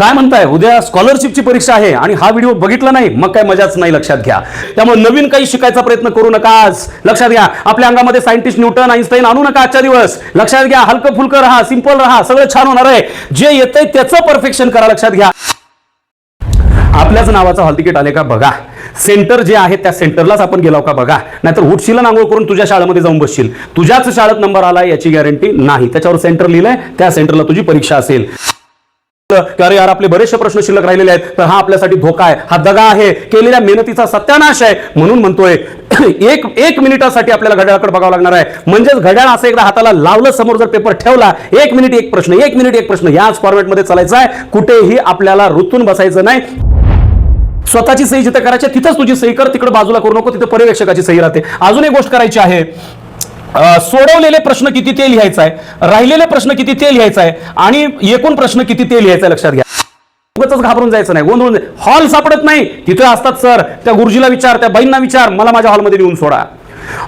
काय म्हणताय, उद्या स्कॉलरशिपची परीक्षा आहे आणि हा व्हिडिओ बघितला नाही मग काय मजाच नाही, लक्षात घ्या. त्यामुळे नवीन काही शिकायचा प्रयत्न करू नका. लक्षात घ्या, आपल्या अंगामध्ये सायंटिस्ट न्यूटन आईन्स्टाईन आणू नका आजच्या दिवस. लक्षात घ्या, हलकं फुलकं राहा, सिंपल राहा, सगळं छान होणार आहे. जे येतंय त्याचं परफेक्शन करा. लक्षात घ्या, आपल्याच नावाचं हॉल तिकीट आले का बघा. सेंटर जे आहे त्या सेंटरलाच आपण गेलो का बघा. नाहीतर उठशील आंघोळ करून तुझ्या शाळेमध्ये जाऊन बसशील, तुझ्याच शाळेत नंबर आला याची गॅरंटी नाही. त्याच्यावर सेंटर लिहिलंय, त्या सेंटरला तुझी परीक्षा असेल. अरे यार, आपले बरेचसे प्रश्न शिल्लक राहिलेले आहेत, तर हा आपल्यासाठी धोका आहे, हा दगा आहे, केलेल्या मेहनतीचा सत्यानाश आहे. म्हणून म्हणतोय एक मिनिटासाठी आपल्याला घड्याळाकडे बघावं लागणार आहे. म्हणजेच घड्याळ असं एकदा हाताला लावलं, समोर जर पेपर ठेवला, 1 मिनिट एक प्रश्न, 1 मिनिट एक प्रश्न, याच फॉर्मॅटमध्ये चालायचं आहे. कुठेही आपल्याला रुतून बसायचं नाही. स्वतःची सही जिथे करायची तिथंच तुझी सही कर, तिकडे बाजूला करू नको, तिथे पर्यवेक्षकाची सही राहते. अजून एक गोष्ट करायची आहे, सोडवलेले प्रश्न किती ते लिहायचं आहे, राहिलेले प्रश्न किती ते लिहायचं आहे आणि एकूण प्रश्न किती ते लिहायचं आहे. लक्षात घ्या, उगाच घाबरून जायचं नाही, गोंधळून. हॉल सापडत नाही, तिथे असतात सर, त्या गुरुजीला विचार, त्या बाईंना विचार, मला माझ्या हॉलमध्ये नेऊन सोडा.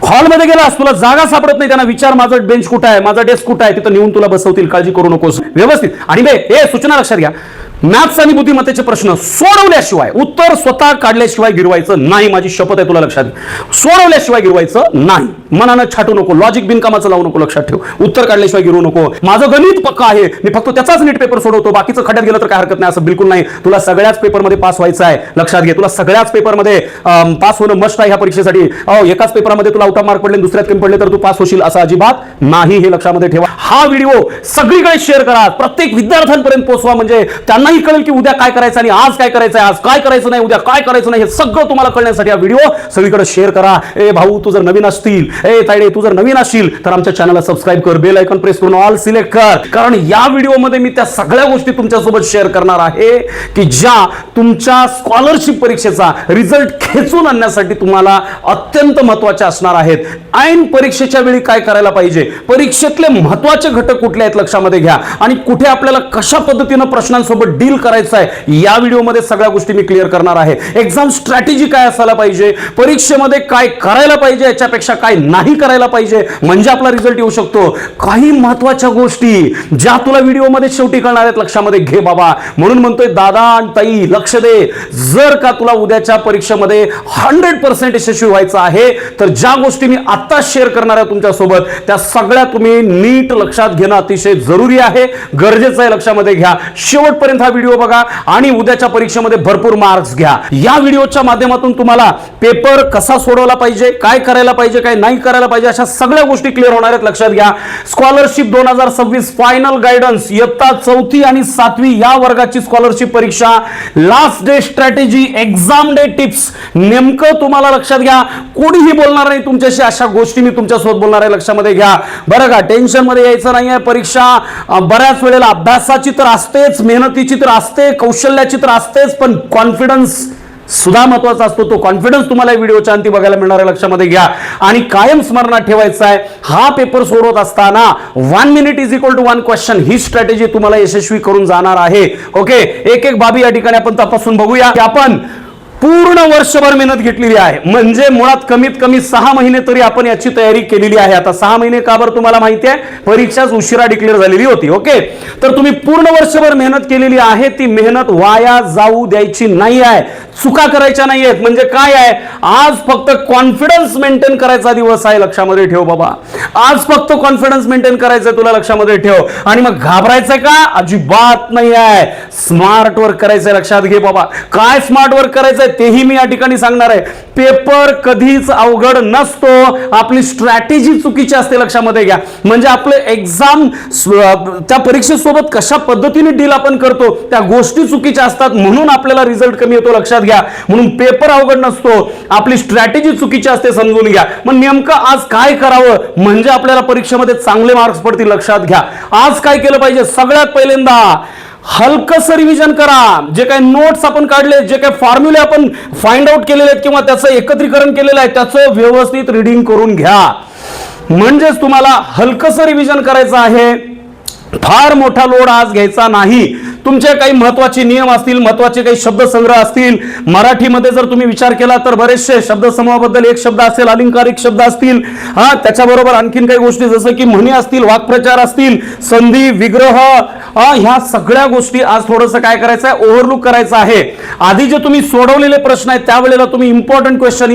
हॉलमध्ये गेलास, तुला जागा सापडत नाही, त्यांना विचार, माझं बेंच कुठं आहे, माझा डेस्क कुठं आहे, तिथं नेऊन तुला बसवतील, काळजी करू नकोस. व्यवस्थित. आणि हे सूचना लक्षात घ्या, मॅथ्स आणि बुद्धिमत्तेचे प्रश्न सोडवल्याशिवाय, उत्तर स्वतः काढल्याशिवाय गिरवायचं नाही. माझी शपथ आहे तुला, लक्षात घे, सोडवल्याशिवाय गिरवायचं नाही. मनानं छाटू नको, लॉजिक बिनकामाचं लावू नको. लक्षात ठेव, उत्तर काढल्याशिवाय गिरवू नको. माझं गणित पक्का आहे, मी फक्त त्याचाच नीट पेपर सोडवतो, बाकीचं खड्यात गेलं तर काय हरकत नाही, असं बिलकुल नाही. तुला सगळ्याच पेपरमध्ये पास व्हायचं आहे. लक्षात घे, तुला सगळ्याच पेपरमध्ये पास होणं मस्ट आहे ह्या परीक्षेसाठी. एकाच पेपरमध्ये तुला आउट ऑफ मार्क पडले, दुसऱ्यात कमी पडले तर तू पास होशील असं अजिबात नाही, हे लक्षामध्ये ठेवा. हा व्हिडिओ सगळीकडे शेअर करा, प्रत्येक विद्यार्थ्यांपर्यंत पोहोचवा, म्हणजे त्यांनाही कळेल की उद्या काय करायचं आणि आज काय करायचं आहे, आज काय करायचं नाही, उद्या काय करायचं नाही, हे सगळं तुम्हाला कळण्यासाठी हा व्हिडिओ सगळीकडे शेअर करा. ए भाऊ, तू जर नवीन असतील, तायडे तू जर नवीन असशील तर आमच्या चॅनलला सबस्क्राईब कर, बेल आयकॉन प्रेस करून ऑल सिलेक्ट कर. कारण या व्हिडिओमध्ये मी त्या सगळ्या गोष्टी तुमच्यासोबत शेअर करणार आहे की ज्या तुमच्या स्कॉलरशिप परीक्षेचा रिझल्ट खेचून आणण्यासाठी तुम्हाला अत्यंत महत्त्वाच्या असणार आहेत. ऐन परीक्षेच्या वेळी काय करायला पाहिजे, परीक्षेतले महत्त्वाचे घटक कुठले आहेत लक्षामध्ये घ्या, आणि कुठे आपल्याला कशा पद्धतीनं प्रश्नांसोबत डील करायचं आहे या व्हिडिओमध्ये सगळ्या गोष्टी मी क्लिअर करणार आहे. एक्झाम स्ट्रॅटेजी काय असायला पाहिजे, परीक्षेमध्ये काय करायला पाहिजे, याच्यापेक्षा काय नाही करायला पाहिजे, म्हणजे आपला रिझल्ट येऊ शकतो. काही महत्त्वाच्या गोष्टी ज्या तुला व्हिडिओमध्ये शेवटी कळणार आहेत, लक्षामध्ये घे बाबा. म्हणून म्हणतोय दादा आणि ताई, लक्ष दे. जर का तुला उद्याच्या परीक्षेमध्ये 100% यशस्वी व्हायचं आहे तर ज्या गोष्टी मी आता शेअर करणार आहे तुमच्यासोबत, त्या सगळ्या तुम्ही नीट लक्षात घेणं अतिशय जरुरी आहे, गरजेचं आहे. लक्षामध्ये घ्या, शेवटपर्यंत हा व्हिडिओ बघा आणि उद्याच्या परीक्षेमध्ये भरपूर मार्क्स घ्या. या व्हिडिओच्या माध्यमातून तुम्हाला पेपर कसा सोडवला पाहिजे, काय करायला पाहिजे, काय नाही करायला पाहिजे, अशा सगळ्या गोष्टी क्लिअर होणार आहेत. लक्षात घ्या, स्कॉलरशिप 2026 फायनल गायडन्स, इयत्ता 4थी आणि 7वी या वर्गाची स्कॉलरशिप परीक्षा, last day strategy, exam day tips, नेमकं तुम्हाला लक्षात घ्या, कोणीही बोलणार नाही तुमच्याशी, अशा गोष्टी मी तुमच्यासोबत बोलणार आहे. लक्षामध्ये घ्या बरं का, टेन्शन मध्ये यायचं नाहीये. परीक्षा बऱ्याच वेळेला अभ्यासाची तर असतेच, मेहनतीची तर असते, कौशल्याची तर असतेच, पण कॉन्फिडन्स सुद्धा महत्वाचा असतो. तो कॉन्फिडन्स तुम्हाला व्हिडिओच्या अंती बघायला मिळणार आहे. लक्षामध्ये घ्या आणि कायम स्मरणात ठेवायचं आहे, हा पेपर सोडवत असताना 1 minute is equal to 1 question ही स्ट्रॅटेजी तुम्हाला यशस्वी करून जाणार आहे. ओके, एक एक बाबी या ठिकाणी आपण तपासून बघूया. की आपण पूर्ण वर्षभर मेहनत घेतलेली आहे, म्हणजे मुळात कमीत कमी 6 महिने तरी आपण याची तयारी केलेली आहे. आता 6 महिने का बरं तुम्हाला माहिती आहे, परीक्षाच उशिरा डिक्लेअर झालेली होती. ओके, तर तुम्ही पूर्ण वर्षभर मेहनत केलेली आहे, ती मेहनत वाया जाऊ द्यायची नाही आहे, चुका करायच्या नाही आहेत. म्हणजे काय आहे, आज फक्त कॉन्फिडन्स मेंटेन करायचा दिवस आहे. लक्षामध्ये ठेव बाबा, आज फक्त कॉन्फिडन्स मेंटेन करायचंय तुला, लक्षामध्ये ठेव. आणि मग घाबरायचंय का, अजिबात नाही आहे. स्मार्ट वर्क करायचंय. लक्षात घे बाबा, काय स्मार्ट वर्क करायचंय तेही मी या ठिकाणी सांगणार आहे. पेपर कधीच अवघड नसतो, आपली स्ट्रॅटेजी चुकीची असते. लक्षामध्ये घ्या, म्हणजे आपलं एक्झाम त्या परीक्षेसोबत कशा पद्धतीने डील आपण करतो त्या गोष्टी चुकीच्या असतात, म्हणून आपल्याला रिझल्ट कमी येतो. लक्षात घ्या, म्हणून पेपर अवघड नसतो, आपली स्ट्रॅटेजी चुकीची असते, समजून घ्या. मग नेमकं आज काय करावं म्हणजे आपल्याला परीक्षेमध्ये चांगले मार्क्स पडतील. लक्षात घ्या, आज काय केलं पाहिजे, सगळ्यात पहिल्यांदा हलकसं रिव्हिजन करा. जे काही नोट्स आपण काढले, जे काही फॉर्म्युले आपण फाइंड आउट केलेले आहेत किंवा त्याचं एकत्रीकरण केलेलं आहे, त्याचं व्यवस्थित रीडिंग करून घ्या. म्हणजेच तुम्हाला हलकसं रिव्हिजन करायचं आहे, फार मोठा लोड आज घ्यायचा नाही. तुमचे काही महत्वाचे नियम असतील, महत्वाचे काही शब्दसंग्रह असतील. मराठीमध्ये जर तुम्ही विचार केला तर बरेचसे शब्दसमूहाबद्दल एक शब्द असेल, अलंकारिक शब्द असतील, त्याच्याबरोबर आणखीन काही गोष्टी जसं की म्हणी असतील, वाक्प्रचार असतील, संधी, विग्रह, ह्या सगळ्या गोष्टी आज थोडंसं काय करायचं आहे, ओव्हरलुक करायचं आहे. आधी जे तुम्ही सोडवलेले प्रश्न आहेत त्यावेळेला तुम्ही इम्पॉर्टंट क्वेश्चन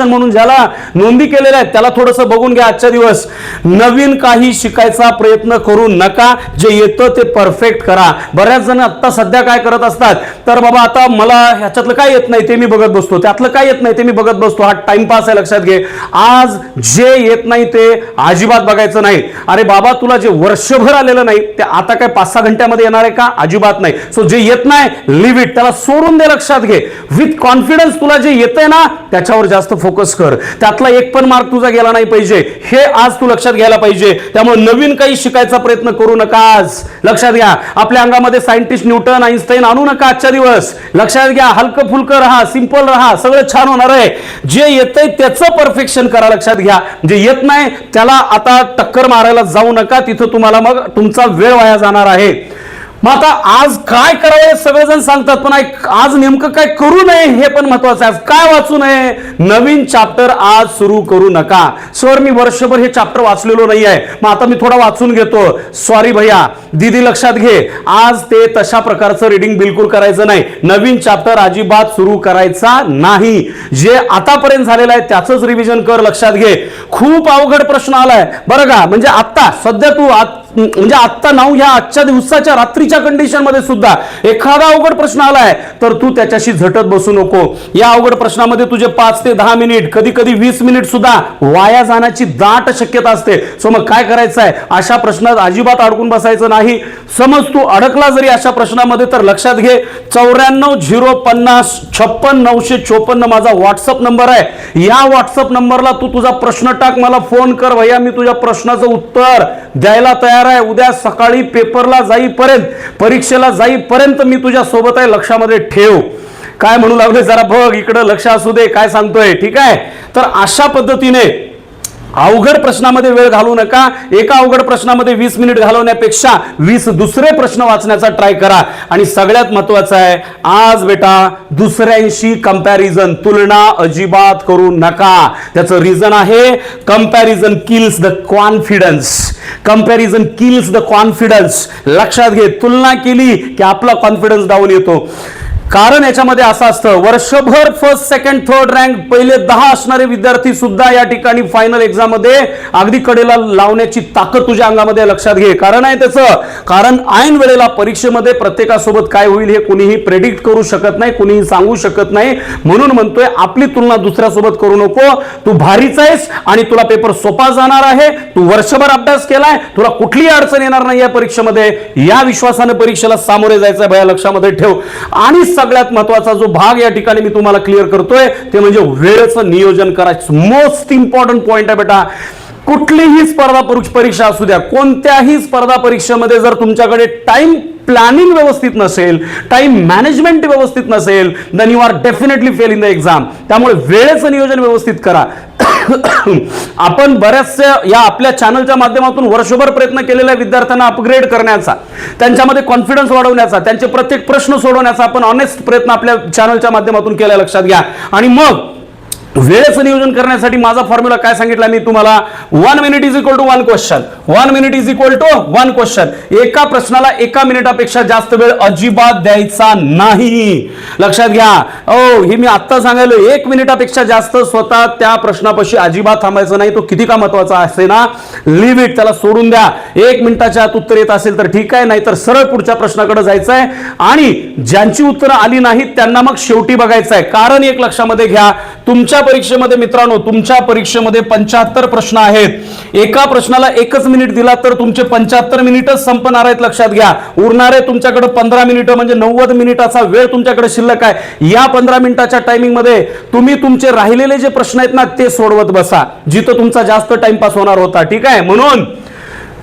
म्हणून ज्याला नोंदी केलेल्या आहेत त्याला थोडंसं बघून घ्या. आजच्या दिवस नवीन काही शिकायचा प्रयत्न करू नका, जे येतं ते परफेक्ट करा. बऱ्याच जण आता सध्या काय करत असतात, तर बाबा आता मला ह्याच्यातलं काय येत नाही ते मी बघत बसतो, त्यातलं काय येत नाही ते मी बघत बसतो. हा टाइमपास आहे, लक्षात घे. आज जे येत नाही ते अजिबात बघायचं नाही. अरे बाबा, तुला जे वर्षभर आलेलं नाही ते आता काय 5-6 घंट्यामध्ये येणार आहे का? अजिबात नाही. सो जे येत नाही लिव्ह इट, त्याला सोडून दे. लक्षात घे, विथ कॉन्फिडन्स तुला जे येतंय ना त्याच्यावर जास्त फोकस कर. त्यातला एक पण मार्क तुझा गेला नाही पाहिजे, हे आज तू लक्षात घ्यायला पाहिजे. त्यामुळे नवीन काही शिकायचा प्रयत्न करू नका आज. लक्षात घ्या, आपल्या अंगामध्ये सायंटिस्ट न्यूटन, आईन्स्टाईन आणू नका आजच्या दिवस. लक्षात घ्या, हलकं फुलकं राहा, सिंपल राहा, सगळं छान होणार आहे. जे येतंय त्याचं परफेक्शन करा. लक्षात घ्या, जे येत नाही त्याला आता टक्कर मारायला जाऊ नका, तिथं तुम्हाला मग तुमचा वेळ वाया जाणार आहे. मग आता आज काय करावं सगळेजण सांगतात, पण आज नेमकं काय करू नये हे पण महत्वाचं आहे. आज काय वाचू नये? नवीन चॅप्टर आज सुरू करू नका. सर, मी वर्षभर हे चॅप्टर वाचलेलो नाही आहे, मग आता मी थोडा वाचून घेतो. सॉरी भैया, दीदी लक्षात घे, आज ते तशा प्रकारचं रीडिंग बिलकुल करायचं नाही. नवीन चॅप्टर अजिबात सुरू करायचा नाही. जे आतापर्यंत झालेलं आहे त्याचंच रिव्हिजन कर. लक्षात घे, खूप अवघड प्रश्न आलाय बरं का. म्हणजे आता सध्या तू म्हणजे आत्ता नाव ह्या आजच्या दिवसाच्या रात्रीच्या कंडिशन मध्ये सुद्धा एखादा अवघड प्रश्न आलाय तर तू त्याच्याशी झटत बसू नको. या अवघड प्रश्नामध्ये तुझे 5 ते 10 मिनिट, कधी कधी 20 मिनिट सुद्धा वाया जाण्याची दाट शक्यता असते. सो मग काय करायचं आहे, अशा प्रश्नात अजिबात अडकून बसायचं नाही. समज तू अडकला जरी अशा प्रश्नामध्ये तर लक्षात घे, 9405056954 माझा व्हॉट्सअप नंबर आहे. या व्हॉट्सअप नंबरला तू तुझा प्रश्न टाक, मला फोन कर. भैया, मी तुझ्या प्रश्नाचं उत्तर द्यायला तयार आहे. उद्या सकाळी पेपरला जाईपर्यंत, परीक्षेला जाईपर्यंत मी तुझ्या सोबत आहे. लक्षामध्ये ठेव. काय म्हणू लागले, जरा बघ इकडे, लक्ष असू दे काय सांगतोय. ठीक आहे, तर अशा पद्धतीने अवघड प्रश्नामध्ये वेळ घालवू नका. एका अवघड प्रश्नामध्ये 20 मिनिट घालवण्यापेक्षा 20 दुसरे प्रश्न वाचण्याचा ट्राय करा. आणि सगळ्यात महत्वाचं आहे, आज बेटा दुसऱ्यांशी कंपॅरिझन, तुलना अजिबात करू नका. त्याचं रिझन आहे, comparison kills the confidence. Comparison kills the confidence. लक्षात घे, तुलना केली की आपला कॉन्फिडन्स डाऊन येतो. कारण याच्यामध्ये असं असतं, वर्षभर फर्स्ट, सेकंड, थर्ड रँक पहिले 10 असणारे विद्यार्थी सुद्धा या ठिकाणी फायनल एक्झाम मध्ये अगदी कडेला लावण्याची ताकद तुझ्या अंगामध्ये. लक्षात घे, कारण आहे त्याचं, कारण ऐन वेळेला परीक्षेमध्ये प्रत्येकासोबत काय होईल हे कुणीही प्रेडिक्ट करू शकत नाही, कुणीही सांगू शकत नाही. म्हणून म्हणतोय, आपली तुलना दुसऱ्यासोबत करू नको. तू भारीच आहेस आणि तुला पेपर सोपा जाणार आहे. तू वर्षभर अभ्यास केलाय, तुला कुठलीही अडचण येणार नाही या परीक्षेमध्ये. या विश्वासाने परीक्षेला सामोरे जायचं आहे भया, लक्षामध्ये ठेव. आणि सगळ्यात महत्वाचा जो भाग या ठिकाणी मी तुम्हाला क्लिअर करतोय ते म्हणजे वेळेचं नियोजन करायचं. मोस्ट इम्पॉर्टंट पॉइंट आहे बेटा. कुठलीही स्पर्धा परीक्षा असू द्या, कोणत्याही स्पर्धा परीक्षेमध्ये जर तुमच्याकडे टाइम प्लॅनिंग व्यवस्थित नसेल, टाइम मॅनेजमेंट व्यवस्थित नसेल, then you are definitely fail in the exam. त्यामुळे वेळेचं नियोजन व्यवस्थित करा. आपण बऱ्याचशा या आपल्या चॅनलच्या माध्यमातून वर्षभर प्रयत्न केलेल्या विद्यार्थ्यांना अपग्रेड करण्याचा, त्यांच्यामध्ये कॉन्फिडन्स वाढवण्याचा, त्यांचे प्रत्येक प्रश्न सोडवण्याचा आपण ऑनेस्ट प्रयत्न आपल्या चॅनलच्या माध्यमातून केला. लक्षात घ्या. आणि मग वेळेचं नियोजन करण्यासाठी माझा फॉर्म्युला काय सांगितला मी तुम्हाला, 1 minute is equal to 1 question. 1 minute is equal to 1 question. एका प्रश्नाला 1 मिनिटापेक्षा जास्त वेळ अजिबात द्यायचा नाही. लक्षात घ्या. हे मी आता सांगायलो, 1 मिनिटापेक्षा जास्त स्वतः त्या प्रश्नापाशी अजिबात थांबायचं नाही. तो किती का महत्वाचा असे ना, लिव्ह इट, त्याला सोडून द्या. 1 मिनिटाच्या आत उत्तर येत असेल तर ठीक आहे, नाहीतर सरळ पुढच्या प्रश्नाकडे जायचं आहे. आणि ज्यांची उत्तरं आली नाहीत त्यांना मग शेवटी बघायचं आहे. कारण एक लक्षामध्ये घ्या, तुमच्या परीक्षेमध्ये मित्रांनो, तुमच्या परीक्षेमध्ये 75 प्रश्न आहेत. एका प्रश्नाला 1 मिनिट दिला तर तुमचे 75 मिनिटच संपणार आहेत. लक्षात घ्या. उरणारे तुमच्याकडे 15 मिनिटं म्हणजे 90 मिनिटाचा वेळ तुमच्याकडे शिल्लक आहे. या 15 मिनिटाच्या टायमिंग मध्ये तुम्ही तुमचे राहिलेले जे प्रश्न आहेत ना ते सोडवत बसा, जिथं तुमचा जास्त टाइमपास होणार होता. ठीक आहे, म्हणून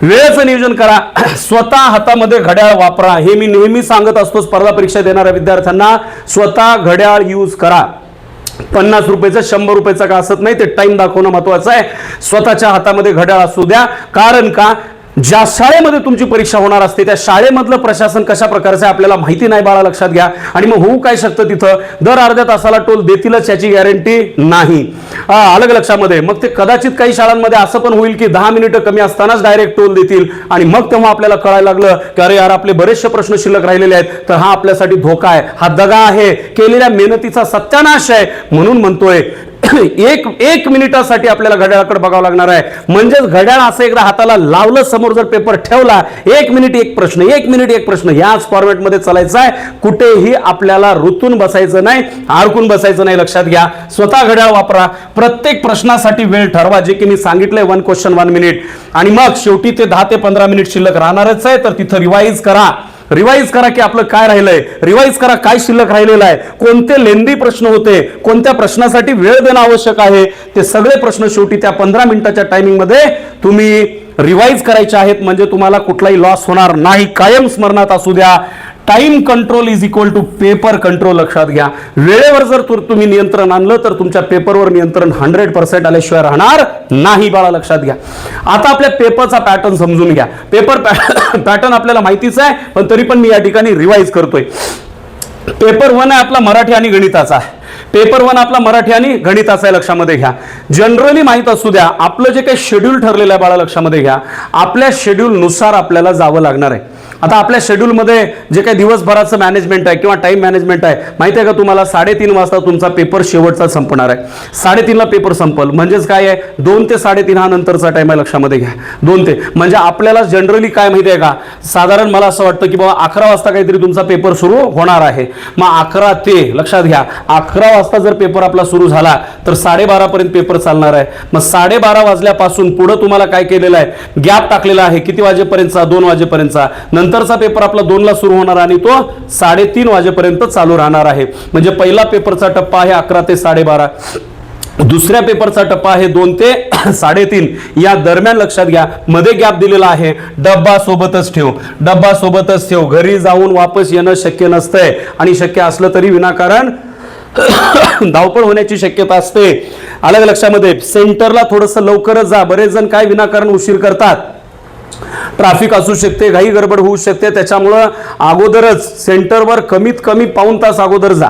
वेळेचं नियोजन करा. स्वतः हातामध्ये घड्याळ वापरा. हे मी नेहमी सांगत असतो स्पर्धा परीक्षा देणाऱ्या विद्यार्थ्यांना, स्वतः घड्याळ यूज करा. 50 रुपयाचं 100 रुपयाचं का असत नाही, ते टाइम दाखवणं महत्वाचं आहे. स्वतःच्या हातामध्ये घड्याळ असू द्या. कारण का, ज्या शाळेमध्ये तुमची परीक्षा होणार असते त्या शाळेमधलं प्रशासन कशा प्रकारचं आहे आपल्याला माहिती नाही बाळा, लक्षात घ्या. आणि मग होऊ काय शकतं तिथं, दर अर्ध्या तासाला टोल देतीलच याची गॅरंटी नाही. अलग लक्षामध्ये. मग ते कदाचित काही शाळांमध्ये असं पण होईल की 10 मिनिटं कमी असतानाच डायरेक्ट टोल देतील आणि मग तेव्हा आपल्याला कळायला लागलं की अरे यार आपले बरेचसे प्रश्न शिल्लक राहिलेले आहेत, तर हा आपल्यासाठी धोका आहे, हा दगा आहे, केलेल्या मेहनतीचा सत्यानाश आहे. म्हणून म्हणतोय एक मिनिटासाठी आपल्याला घड्याळाकडे बघावं लागणार आहे. म्हणजेच घड्याळ असं एकदा हाताला लावलं, समोर जर पेपर ठेवला, 1 मिनिट 1 प्रश्न, 1 मिनिट 1 प्रश्न, याच फॉर्मॅटमध्ये चालायचं आहे. कुठेही आपल्याला रुतून बसायचं नाही, अडकून बसायचं नाही. लक्षात घ्या, स्वतः घड्याळ वापरा, प्रत्येक प्रश्नासाठी वेळ ठरवा, जे की मी सांगितलंय 1 क्वेश्चन 1 मिनिट. आणि मग शेवटी ते 10 ते 15 मिनिट शिल्लक राहणारच आहे, तर तिथं रिवाईज करा. रिवाईज करा की आपलं काय राहिलंय, रिवाईज करा काय शिल्लक राहिलेलं आहे, कोणते लेंदी प्रश्न होते, कोणत्या प्रश्नासाठी वेळ देणं आवश्यक आहे, ते सगळे प्रश्न शेवटी त्या 15 मिनिटाच्या टायमिंग मध्ये तुम्ही रिवाईज करायचे आहेत. म्हणजे तुम्हाला कुठलाही लॉस होणार नाही. कायम स्मरणात असू द्या, time control is equal to paper control. लक्षात घ्या, वेळेवर जर तुम्ही नियंत्रण आणलं तर तुमच्या पेपरवर नियंत्रण 100% आल्याशिवाय राहणार नाही बाळा, लक्षात घ्या. आता आपल्या पेपरचा पॅटर्न समजून घ्या. पेपर पॅटर्न आपल्याला माहितीच आहे, पण तरी पण मी या ठिकाणी रिवाईज करतोय. पेपर 1 आहे आपला मराठी आणि गणिताचा. पेपर 1 आपला मराठी आणि गणिताचा आहे, लक्षामध्ये घ्या. जनरली माहित असू द्या, आपलं जे काही शेड्यूल ठरलेलं आहे बाळा, लक्षामध्ये घ्या, आपल्या शेड्यूल नुसार आपल्याला जावं लागणार आहे. आता आपल्या शेड्यूलमध्ये जे काही दिवसभराचं मॅनेजमेंट आहे किंवा टाइम मॅनेजमेंट आहे, माहिती आहे का तुम्हाला, 3:30 वाजता तुमचा पेपर शेवटचा संपणार आहे. 3:30ला पेपर संपल म्हणजेच काय आहे, 2 ते 3:30 हा नंतरचा टाइम आहे. लक्षामध्ये घ्या, 2 ते, म्हणजे आपल्याला जनरली काय माहिती आहे का, साधारण मला असं वाटतं की बाबा 11 वाजता काहीतरी तुमचा पेपर सुरू होणार आहे. मग 11 ते, लक्षात घ्या, 11 वाजता जर पेपर आपला सुरू झाला तर 12:30 पर्यंत पेपर चालणार आहे. मग 12:30 वाजल्यापासून पुढे तुम्हाला काय केलेलं आहे, गॅप टाकलेला आहे. किती वाजेपर्यंतचा, 2 वाजेपर्यंतचा. नंतरचा पेपर आपला 2ला सुरू होणार आणि तो 3:30 वाजेपर्यंत चालू राहणार आहे. म्हणजे पहिला पेपरचा टप्पा आहे 11 ते 12:30. दुसऱ्या पेपरचा टप्पा आहे 2 ते 3:30. या दरम्यान लक्षात घ्या, मध्ये गॅप दिलेला आहे. डब्बा सोबतच ठेव, डब्बा सोबतच ठेव. घरी जाऊन वापस येणं शक्य नसतंय आणि शक्य असलं तरी विनाकारण धावपळ होण्याची शक्यता असते. अलग लक्षामध्ये, सेंटरला थोडंसं लवकरच जा. बरेच जण काय विनाकारण उशीर करतात, ट्रॅफिक असू शकते, घाई गडबड होऊ शकते, त्याच्यामुळं अगोदरच सेंटरवर कमीत कमी पाऊण तास अगोदर जा,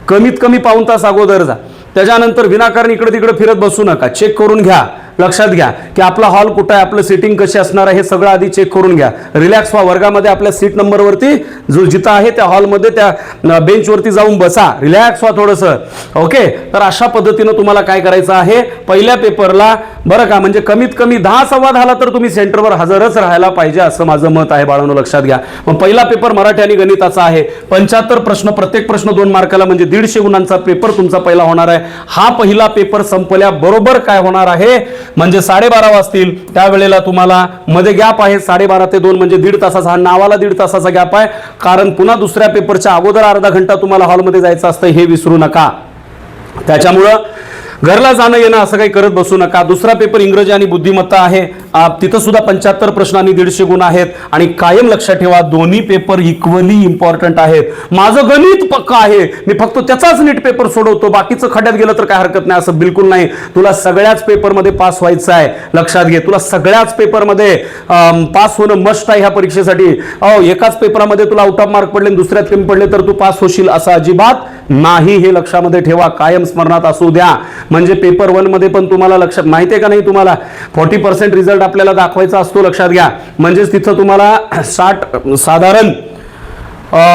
कमीत कमी पाऊण तास अगोदर जा. त्याच्यानंतर विनाकारण इकडे तिकडे फिरत बसू नका, चेक करून घ्या. लक्षात घ्या की आपला हॉल कुठं आहे, आपलं सीटिंग कशी असणार आहे, हे सगळं आधी चेक करून घ्या. रिलॅक्स व्हा, वर्गामध्ये आपल्या सीट नंबरवरती जो जिथं आहे त्या हॉलमध्ये त्या बेंचवरती जाऊन बसा, रिलॅक्स व्हा थोडंसं. ओके, तर अशा पद्धतीनं तुम्हाला काय करायचं आहे, पहिल्या पेपरला बरं का, म्हणजे कमीत कमी 10 सव्वा 10ला तर तुम्ही सेंटरवर हजरच राहायला पाहिजे, असं माझं मत आहे बाळांनो. लक्षात घ्या. मग पहिला पेपर मराठी आणि गणिताचा आहे. 75 प्रश्न, प्रत्येक प्रश्न 2 मार्काला, म्हणजे 150 गुणांचा पेपर तुमचा पहिला होणार आहे. हा पहिला पेपर संपल्याबरोबर काय होणार आहे, म्हणजे 12:30 वाजतील. त्यावेळेला तुम्हाला मध्ये गॅप आहे 12:30 ते 2, म्हणजे 1.5 तासाचा, हा नावाला 1.5 तासाचा गॅप आहे. कारण पुन्हा दुसऱ्या पेपरच्या अगोदर अर्धा घंटा तुम्हाला हॉलमध्ये जायचं असतं, हे विसरू नका. त्याच्यामुळं घरला जाणं येणं असं काही करत बसू नका. दुसरा पेपर इंग्रजी आणि बुद्धिमत्ता आहे. तिथं सुद्धा 75 प्रश्न आणि 150 गुण आहेत. आणि कायम लक्षात ठेवा, दोन्ही पेपर इक्वली इम्पॉर्टंट आहेत. माझं गणित पक्का आहे, मी फक्त त्याचाच नीट पेपर सोडवतो, बाकीचं खड्यात गेलं तर काय हरकत नाही, असं बिलकुल नाही. तुला सगळ्याच पेपरमध्ये पास व्हायचं आहे. लक्षात घे, तुला सगळ्याच पेपरमध्ये पास होणं मस्ट आहे ह्या परीक्षेसाठी. एकाच पेपरामध्ये तुला आउट ऑफ मार्क पडले, दुसऱ्यात कमी पडले तर तू पास होशील असं अजिबात नाही. हे लक्षामध्ये ठेवा, कायम स्मरणात असू द्या. म्हणजे पेपर 1 मध्ये पण तुम्हाला लक्षात माहिती आहे का नाही, तुम्हाला 40% रिझल्ट आपल्याला दाखवायचा असतो. लक्षात घ्या, म्हणजेच तिथं तुम्हाला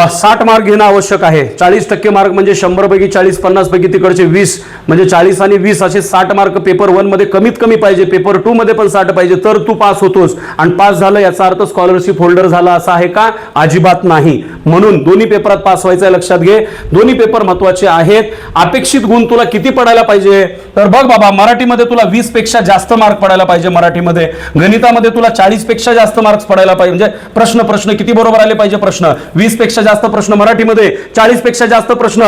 60 मार्क घेणं आवश्यक आहे. 40% मार्क म्हणजे 100 पैकी 40, 50 पैकी तिकडचे 20, म्हणजे 40 आणि 20 असे 60 मार्क पेपर 1 मध्ये कमीत कमी पाहिजे. पेपर 2 मध्ये पण 60 पाहिजे, तर तू पास होतोस. आणि पास झालं याचा अर्थ स्कॉलरशिप होल्डर झाला असं आहे का, अजिबात नाही. म्हणून दोन्ही पेपरात पास व्हायचं आहे. लक्षात घे, दोन्ही पेपर महत्वाचे आहेत. अपेक्षित गुण तुला किती पडायला पाहिजे, तर बघ बाबा, मराठीमध्ये तुला 20 पेक्षा जास्त मार्क पडायला पाहिजे मराठीमध्ये. गणितामध्ये तुला 40 पेक्षा जास्त मार्क्स पडायला पाहिजे. म्हणजे प्रश्न किती बरोबर आले पाहिजे, प्रश्न 20 पेक्षा जास्त प्रश्न मराठीमध्ये, 40 पेक्षा जास्त प्रश्न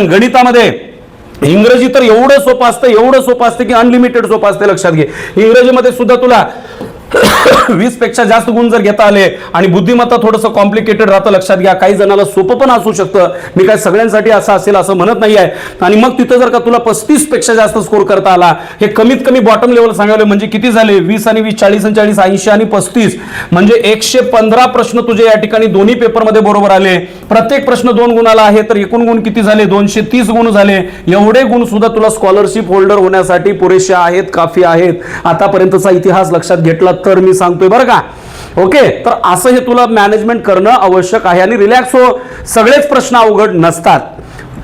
गणितामध्ये. इंग्रजी तर एवढं सोपं असतं, एवढं सोपं असतं की अनलिमिटेड सोपं असतं. लक्षात घे, इंग्रजीमध्ये सुद्धा तुला 20 पेक्षा जास्त गुण जर घेता आले आणि बुद्धिमत्ता थोडंसं कॉम्प्लिकेटेड राहतं, लक्षात घ्या. काही जणाला सोपं पण असू शकतं, मी काय सगळ्यांसाठी असं असेल असं म्हणत नाही आहे. आणि मग तिथं जर का तुला 35 पेक्षा जास्त स्कोर करता आला, हे कमीत कमी बॉटम लेवल सांगायला म्हणजे किती झाले, 20 आणि 20 40 आणि 40 80 आणि 35 म्हणजे 115 प्रश्न तुझे या ठिकाणी दोन्ही पेपरमध्ये बरोबर आले. प्रत्येक प्रश्न 2 गुणाला आहे, तर एकूण गुण किती झाले, 230 गुण झाले. एवढे गुण सुद्धा तुला स्कॉलरशिप होल्डर होण्यासाठी पुरेसे आहेत, काफी आहेत. आतापर्यंतचा इतिहास लक्षात घेतला तर मी सांगतोय बरं का. ओके, तर असं हे तुला मॅनेजमेंट करणं आवश्यक आहे. आणि रिलॅक्स हो, सगळेच प्रश्न अवघड नसतात.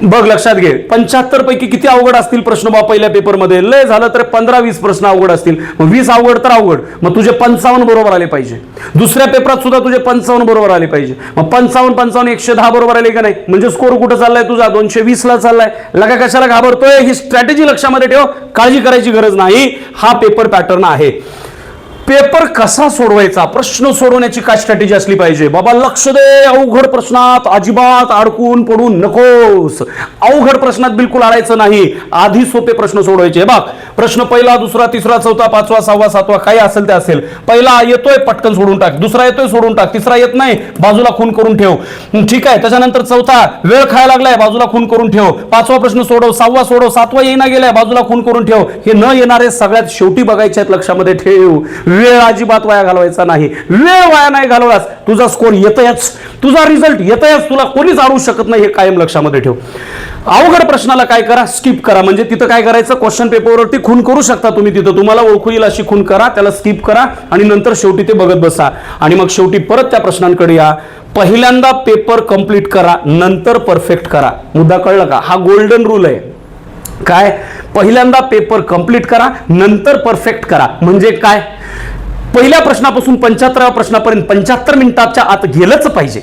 बघ लक्षात घे, 75 पैकी किती अवघड असतील प्रश्न बा पहिल्या पेपरमध्ये, लय झालं तर 15-20 प्रश्न अवघड असतील. मग 20 अवघड तर अवघड, मग तुझे 55 बरोबर आले पाहिजे. दुसऱ्या पेपरात सुद्धा तुझे 55 बरोबर आले पाहिजे. मग 55 110 बरोबर आले का नाही, म्हणजे स्कोर कुठं चाललाय तुझा, 220 ला चाललाय. लगा कशाला घाबरतोय, ही स्ट्रॅटेजी लक्षामध्ये ठेव, काळजी करायची गरज नाही. हा पेपर पॅटर्न आहे. पेपर कसा सोडवायचा, प्रश्न सोडवण्याची काय स्ट्रॅटेजी असली पाहिजे. बाबा लक्ष दे, अवघड प्रश्नात अजिबात अडकून पडून नकोस. अवघड प्रश्नात बिलकुल अडायचं नाही, आधी सोपे प्रश्न सोडवायचे. बघ, प्रश्न पहिला, दुसरा, तिसरा, चौथा, पाचवा, सहावा, सातवा, काही असेल ते असेल. पहिला येतोय पटकन सोडून टाक, दुसरा येतोय सोडून टाक, तिसरा येत नाही बाजूला खून करून ठेव, ठीक आहे. त्याच्यानंतर चौथा वेळ खायला लागलाय, बाजूला खून करून ठेव. पाचवा प्रश्न सोडव, सहावा सोडव, सातवा येईना गेलाय, बाजूला खून करून ठेव. हे न येणारे सगळ्यात शेवटी बघायचे आहेत, लक्षामध्ये ठेव. वेळ अजिबात वाया घालवायचा नाही. वेळ वाया नाही घालवलास, तुझा स्कोर येतोयच, तुझा रिझल्ट येतोयच, तुला कोणीच आणू शकत नाही, हे कायम लक्षामध्ये ठेव. अवघड प्रश्नाला काय करा, स्किप करा. म्हणजे तिथं काय करायचं, क्वेश्चन पेपरवरती खून करू शकता तुम्ही, तिथं तुम्हाला ओळखू येईल अशी खून करा, त्याला स्किप करा आणि नंतर शेवटी ते बघत बसा. आणि मग शेवटी परत त्या प्रश्नांकडे या. पहिल्यांदा पेपर कंप्लीट करा, नंतर परफेक्ट करा. मुद्दा कळला का, हा गोल्डन रूल आहे. काय, पहिल्यांदा पेपर कंप्लीट करा, नंतर परफेक्ट करा. म्हणजे काय, पहिल्या प्रश्नापासून 75व्या प्रश्नापर्यंत 75 मिनिटाच्या आत गेलंच पाहिजे,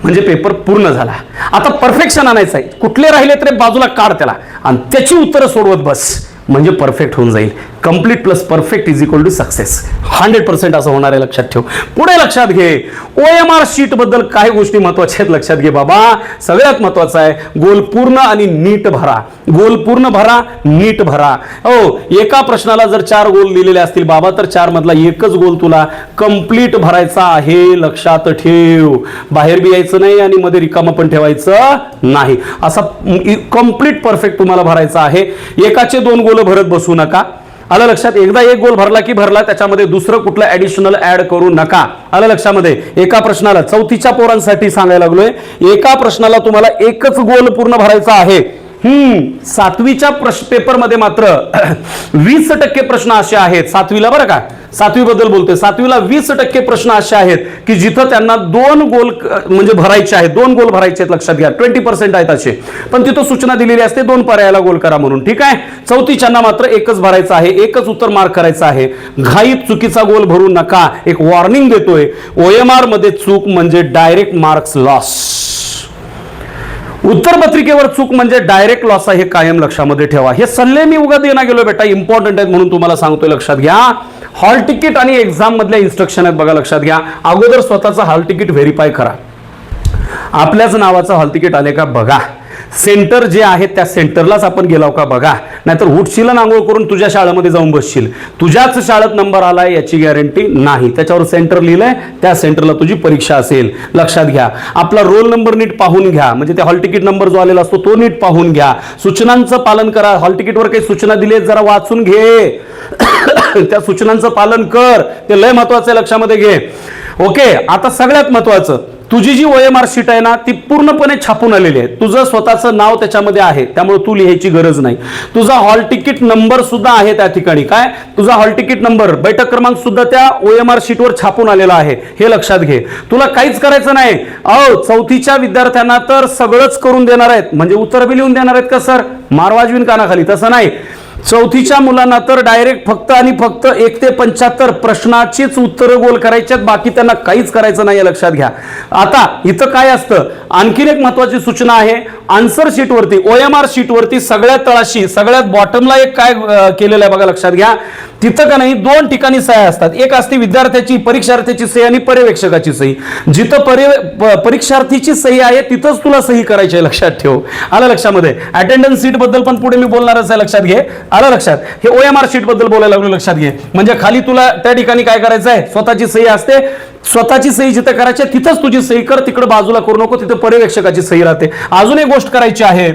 म्हणजे पेपर पूर्ण झाला. आता परफेक्शन आणायचं आहे, कुठले राहिले तरी बाजूला काढ त्याला आणि त्याची उत्तरं सोडवत बस, म्हणजे परफेक्ट होऊन जाईल. Complete plus perfect is equal to success. 100% असं होणार आहे, लक्षात ठेव. पुढे लक्षात घे, OMR शीट बद्दल काही गोष्टी महत्वाच्या आहेत, लक्षात घे बाबा. सगळ्यात महत्वाचं आहे, गोल पूर्ण आणि नीट भरा. गोल पूर्ण भरा, नीट भरा. हो, एका प्रश्नाला जर 4 गोल दिलेले असतील बाबा, तर 4 मधला एकच गोल तुला कंप्लीट भरायचा आहे, लक्षात ठेव. बाहेर बी यायचं नाही आणि मध्ये रिकामा पण ठेवायचं नाही. असा कंप्लीट परफेक्ट तुम्हाला भरायचा आहे. एकाचे 2 गोल भरत बसू नका. आलं लक्षात, एकदा एक गोल भरला की भरला, त्याच्यामध्ये दुसरं कुठलं ऍडिशनल ऍड करू नका. आलं लक्षामध्ये. एका प्रश्नाला, चौथीच्या पोरांसाठी सांगायला लागलोय, एका प्रश्नाला तुम्हाला एकच गोल पूर्ण भरायचा आहे. 7वीच्या पेपरमध्ये मात्र 20% प्रश्न असे आहेत, 7वीला बरं का, 7वी बद्दल बोलतोय, 7वीला 20% प्रश्न असे आहेत की जिथं त्यांना 2 गोल म्हणजे भरायचे आहेत, 2 गोल भरायचे आहेत, लक्षात घ्या. 20% आहेत असे, पण तिथं सूचना दिलेली असते 2 पर्यायाला गोल करा म्हणून, ठीक आहे. चौथीच्यांना मात्र एकच भरायचं आहे, एकच उत्तर मार्क करायचं आहे. घाईत चुकीचा गोल भरू नका, एक वॉर्निंग देतोय. OMR मध्ये चूक म्हणजे डायरेक्ट मार्क्स लॉस. उत्तरपत्रिकेवर चूक म्हणजे डायरेक्ट लॉस आहे, हे कायम लक्षामध्ये ठेवा. हे सल्ले मी उगा देना गेलो बेटा, इम्पॉर्टंट आहेत म्हणून तुम्हाला सांगतोय, लक्षात घ्या. हॉल तिकीट आणि एक्झाम मधल्या इन्स्ट्रक्शन आहेत बघा, लक्षात घ्या. अगोदर स्वतःचा हॉल तिकीट व्हेरीफाय करा, आपल्याच नावाचं हॉल तिकीट आले का बघा. सेंटर जे आहे त्या सेंटरलाच आपण गेलो का बघा, नाहीतर उठशील आंघोळ करून तुझ्या शाळेमध्ये जाऊन बसशील, तुझ्याच शाळेत नंबर आलाय याची गॅरंटी नाही. त्याच्यावर सेंटर लिहिलंय, त्या सेंटरला तुझी परीक्षा असेल, लक्षात घ्या. आपला रोल नंबर नीट पाहून घ्या, म्हणजे त्या हॉल तिकीट नंबर जो आलेला असतो तो नीट पाहून घ्या. सूचनांचं पालन करा. हॉल तिकीटवर काही सूचना दिली आहेत जरा वाचून घे, त्या सूचनांचं पालन कर, ते लय महत्वाचं आहे, लक्षामध्ये घे. ओके, आता सगळ्यात महत्वाचं, तुझी जी OMR शीट आहे ना ती पूर्णपणे छापून आलेली आहे, तुझं स्वतःचं नाव त्याच्यामध्ये आहे, त्यामुळे तू लिहायची गरज नाही. तुझा हॉल तिकीट नंबर सुद्धा आहे त्या ठिकाणी, काय तुझा हॉल तिकीट नंबर, बैठक क्रमांक सुद्धा त्या OMR शीटवर छापून आलेला आहे, हे लक्षात घे. तुला काहीच करायचं नाही. चौथीच्या विद्यार्थ्यांना तर सगळंच करून देणार आहेत, म्हणजे उत्तर बी लिहून देणार आहेत का सर, मारवाजवीन कानाखाली, तसं नाही. चौथीच्या मुलांना तर डायरेक्ट फक्त आणि फक्त 1 ते 75 प्रश्नाचीच उत्तरं गोल करायच्यात, बाकी त्यांना काहीच करायचं नाही, लक्षात घ्या. आता इथं काय असतं, आणखीन एक महत्वाची सूचना आहे. आन्सर शीटवरती, OMR शीटवरती सगळ्यात तळाशी, सगळ्यात बॉटमला एक काय केलेलं आहे बघा, लक्षात घ्या. तिथं का नाही दोन ठिकाणी सह्या असतात. एक असते विद्यार्थ्याची परीक्षार्थीची सही आणि पर्यवेक्षकाची सही. जिथं परीक्षार्थीची सही आहे तिथंच तुला सही करायची आहे, लक्षात ठेव. आलं लक्षामध्ये. अटेंडन्स सीट बद्दल पण पुढे मी बोलणारच आहे, लक्षात घे. आलं लक्षात. हे OMR शीट बद्दल बोलायला लागलो, लक्षात घे. म्हणजे खाली तुला त्या ठिकाणी काय करायचं आहे, स्वतःची सही असते. स्वतःची सही जिथे करायची तिथंच तुझी सही कर, तिकडे बाजूला करू नको, तिथे पर्यवेक्षकाची सही राहते. अजून एक गोष्ट करायची आहे,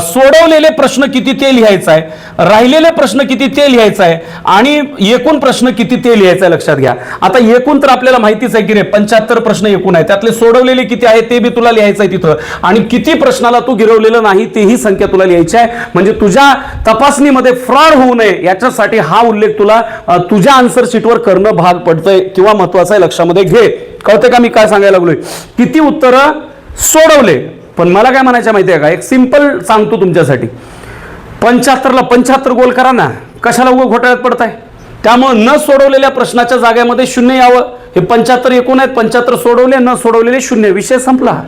सोडवलेले प्रश्न किती ते लिहायचं आहे, राहिलेले प्रश्न किती ते लिहायचं आहे आणि एकूण प्रश्न किती ते लिहायचं आहे, लक्षात घ्या. आता एकूण तर आपल्याला माहितीच आहे की रे 75 प्रश्न एकूण आहे, त्यातले सोडवलेले किती आहे ते बी तुला लिहायचं आहे तिथं, आणि किती प्रश्नाला तू गिरवलेलं नाही तेही संख्या तुला लिहायची आहे. म्हणजे तुझ्या तपासणीमध्ये फ्रॉड होऊ नये याच्यासाठी हा उल्लेख तुला तुझ्या आन्सर शीटवर करणं भाग पडतंय किंवा महत्वाचं आहे, लक्षामध्ये घे. कळते का मी काय सांगायला लागलोय. किती उत्तरं सोडवले. पण मला काय म्हणायचं माहिती आहे का, एक सिंपल सांगतो तुमच्यासाठी, 75ला 75 गोल करा ना, कशाला उभं घोटाळ्यात पडताय. त्यामुळे न सोडवलेल्या प्रश्नाच्या जागेमध्ये 0 यावं. हे 75 एकूण आहेत, 75 सोडवले, न सोडवलेले 0, विषय संपला.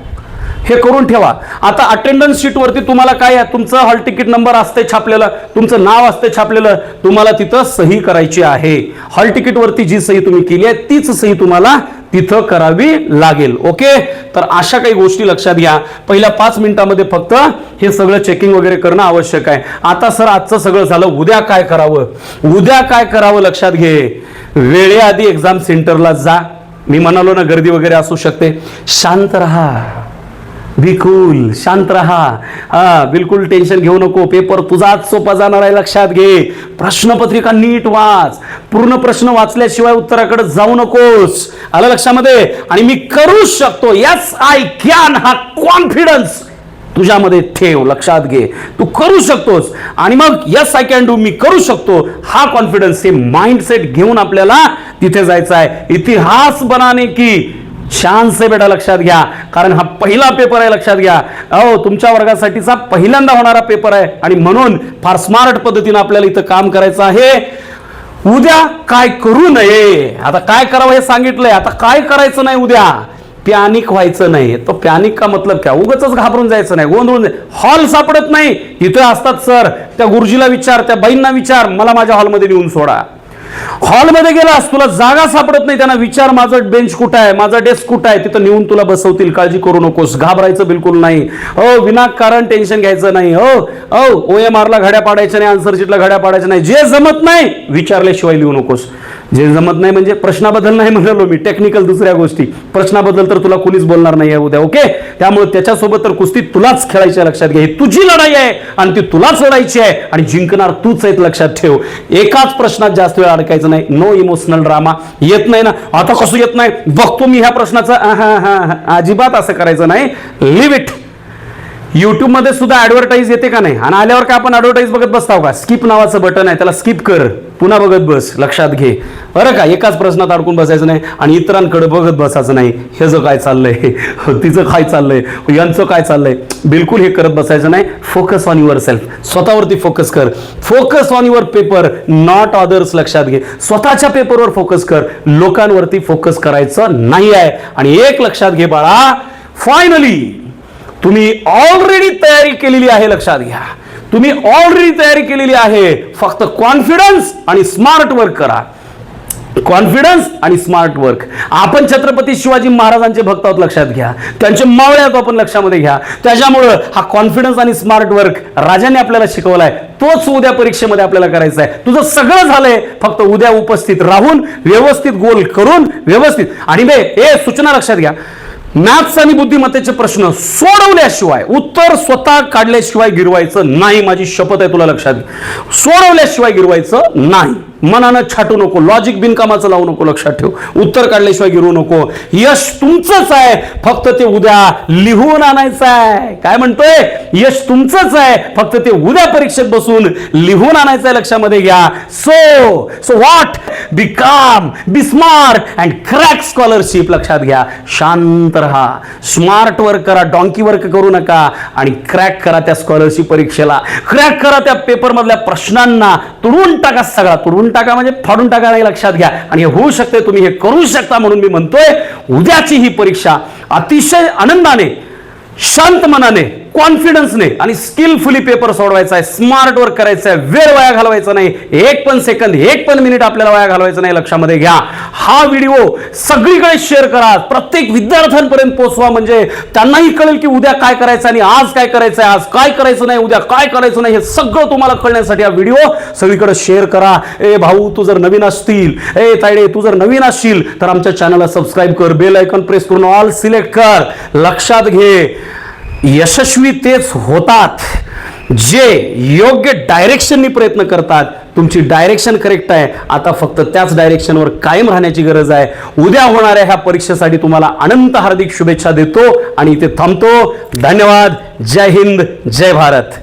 हे करून ठेवा. आता अटेंडन्स शीट वरती तुम्हाला काय आहे, तुमचं हॉल तिकीट नंबर असते छापलेलं, तुमचं नाव असते छापलेलं, तुम्हाला तिथं सही करायची आहे. हॉल तिकीट वरती जी सही तुम्ही केली आहे तीच सही तुम्हाला तिथं करावी लागेल. ओके. तर अशा काही गोष्टी लक्षात घ्या. पहिल्या 5 मिनिटांमध्ये फक्त हे सगळं चेकिंग वगैरे करणं आवश्यक आहे. आता सर आजचं सगळं झालं, उद्या काय करावं. उद्या काय करावं लक्षात घे. वेळेआधी एक्झाम सेंटरला जा. मी म्हणालो ना गर्दी वगैरे असू शकते, शांत राहा, बिलकुल शांत राहा. बिलकुल टेन्शन घेऊ नको. पेपर तुझाच सोपा जाणार आहे, लक्षात घे. प्रश्नपत्रिका नीट वाच. पूर्ण प्रश्न वाचल्याशिवाय उत्तराकडे जाऊ नकोस. आलं लक्षामध्ये. आणि मी करू शकतो, यस आय कॅन, हा कॉन्फिडन्स तुझ्यामध्ये ठेव, लक्षात घे. तू करू शकतोस. आणि मग यस आय कॅन डू, मी करू शकतो, हा कॉन्फिडन्स, हे माइंडसेट घेऊन आपल्याला तिथे जायचं आहे. इतिहास बनाने की चान्स आहे बेटा, लक्षात घ्या. कारण हा पहिला पेपर आहे, लक्षात घ्या. तुमच्या वर्गासाठीचा पहिल्यांदा होणारा पेपर आहे आणि म्हणून फार स्मार्ट पद्धतीने आपल्याला इथं काम करायचं आहे. उद्या काय करू नये. आता काय करावं हे सांगितलंय. आता काय करायचं नाही उद्या. पॅनिक व्हायचं नाही. तो पॅनिक का मतलब क्या, उगाच घाबरून जायचं नाही, गोंधळून. हॉल सापडत नाही, इथे असतात सर, त्या गुरुजीला विचार, त्या बाईंना विचार, मला माझ्या हॉलमध्ये नेऊन सोडा. हॉलमध्ये गेलास, तुला जागा सापडत नाही, त्यांना विचार माझं बेंच कुठं आहे, माझा डेस्क कुठं आहे, तिथं नेऊन तुला बसवतील. काळजी करू नकोस, घाबरायचं बिलकुल नाही. विनाकारण टेन्शन घ्यायचं नाही. OMR ला घड्या पाडायच्या नाही, आन्सर शीटला घड्या पाडायच्या नाही. जे जमत नाही विचारल्याशिवाय लिहू नकोस. जे जमत नाही म्हणजे प्रश्नाबद्दल नाही म्हणालो मी, टेक्निकल दुसऱ्या गोष्टी. प्रश्नाबद्दल तर तुला कुणीच बोलणार नाही आहे उद्या. ओके. त्यामुळे त्याच्यासोबत तर कुस्ती तुलाच खेळायची आहे, लक्षात घे. ही तुझी लढाई आहे आणि ती तुलाच लढायची आहे आणि जिंकणार तूच आहे, लक्षात ठेव. एकाच प्रश्नात जास्त वेळ अडकायचं नाही. No emotional drama. येत नाही ना, आता कसं येत नाही बघतो मी ह्या प्रश्नाचं, अजिबात असं करायचं नाही. Leave it. युट्यूब मध्ये सुद्धा ऍडव्हर्टाईज येते का नाही, आणि आल्यावर का आपण ऍडव्हर्टाईज बघत बसताव का. स्किप नावाचं बटन आहे, त्याला स्किप कर, पुन्हा बघत बस, लक्षात घे बरं का. एकाच प्रश्नात अडकून बसायचं नाही आणि इतरांकडे बघत बसायचं नाही. हे जो काय चाललंय, तिचं काय चाललंय, यांचं काय चाललंय, बिलकुल हे करत बसायचं नाही. Focus on your self. स्वतःवरती फोकस कर. Focus on your paper, not others, लक्षात घे. स्वतःच्या पेपरवर फोकस कर, लोकांवरती फोकस करायचं नाही आहे. आणि एक लक्षात घे बाळा, फायनली तुम्ही ऑलरेडी तयारी केलेली आहे, लक्षात घ्या. तुम्ही ऑलरेडी तयारी केलेली आहे. फक्त कॉन्फिडन्स आणि स्मार्ट वर्क करा. कॉन्फिडन्स आणि स्मार्ट वर्क. आपण छत्रपती शिवाजी महाराजांचे भक्त आहोत, लक्षात घ्या. त्यांचे मावळे आहोत आपण, लक्षामध्ये घ्या. त्याच्यामुळं हा कॉन्फिडन्स आणि स्मार्ट वर्क राजाने आपल्याला शिकवलाय, तोच उद्या परीक्षेमध्ये आपल्याला करायचा आहे. तुझं सगळं झालंय, फक्त उद्या उपस्थित राहून व्यवस्थित गोल करून व्यवस्थित. आणि सूचना लक्षात घ्या, मॅथ्स आणि बुद्धिमत्तेचे प्रश्न सोडवल्याशिवाय, उत्तर स्वतः काढल्याशिवाय गिरवायचं नाही. माझी शपथ आहे तुला, लक्षात घे. सोडवल्याशिवाय गिरवायचं नाही. मनानं छाटू नको, लॉजिक बिनकामाचं लावू नको, लक्षात ठेव. उत्तर काढल्याशिवाय गिरवू नको. यश तुमचंच आहे, फक्त ते उद्या लिहून आणायचं आहे. काय म्हणतोय, यश तुमचंच आहे, फक्त ते उद्या परीक्षेत बसून लिहून आणायचं आहे, लक्षामध्ये घ्या. सो व्हॉट, बी काम, बी स्मार्ट अँड क्रॅक स्कॉलरशिप, लक्षात घ्या. शांत राहा, स्मार्ट वर्क करा, डॉंकी वर्क करू नका, आणि क्रॅक करा त्या स्कॉलरशिप परीक्षेला. क्रॅक करा त्या पेपर मधल्या प्रश्नांना. तुडून टाका, सगळा तुडून टाका म्हणजे फाडून टाका नाही, लक्षात घ्या. आणि हे होऊ शकते, तुम्ही हे करू शकता. म्हणून मी म्हणतोय, उद्याची ही परीक्षा अतिशय आनंदाने, शांत मनाने, कॉन्फिडन्सने आणि स्किलफुली पेपर सोडवायचा आहे, स्मार्ट वर्क करायचं आहे, वेळ वाया घालवायचा नाही, एक पण सेकंद एक पण मिनिट आपल्याला वाया घालवायचं नाही. लक्षामध्ये घ्या. हा व्हिडिओ सगळीकडे शेअर करा, प्रत्येक विद्यार्थ्यांपर्यंत पोहोचवा, म्हणजे त्यांनाही कळेल की उद्या काय करायचं आणि आज काय करायचं आहे, आज काय करायचं नाही, उद्या काय करायचं नाही, हे सगळं तुम्हाला कळण्यासाठी हा व्हिडिओ सगळीकडे शेअर करा. ए भाऊ तू जर नवीन असतील, ए तायडे तू जर नवीन असशील तर आमच्या चॅनलला सबस्क्राईब कर, बेल आयकॉन प्रेस करून ऑल सिलेक्ट कर. लक्षात घे, यशस्वी तेच होतात जे योग्य डायरेक्शननी प्रयत्न करतात. तुमची डायरेक्शन करेक्ट आहे, आता फक्त त्याच डायरेक्शनवर कायम राहण्याची गरज आहे. उद्या होणाऱ्या ह्या परीक्षेसाठी तुम्हाला अनंत हार्दिक शुभेच्छा देतो आणि इथे थांबतो. धन्यवाद. जय हिंद, जय भारत.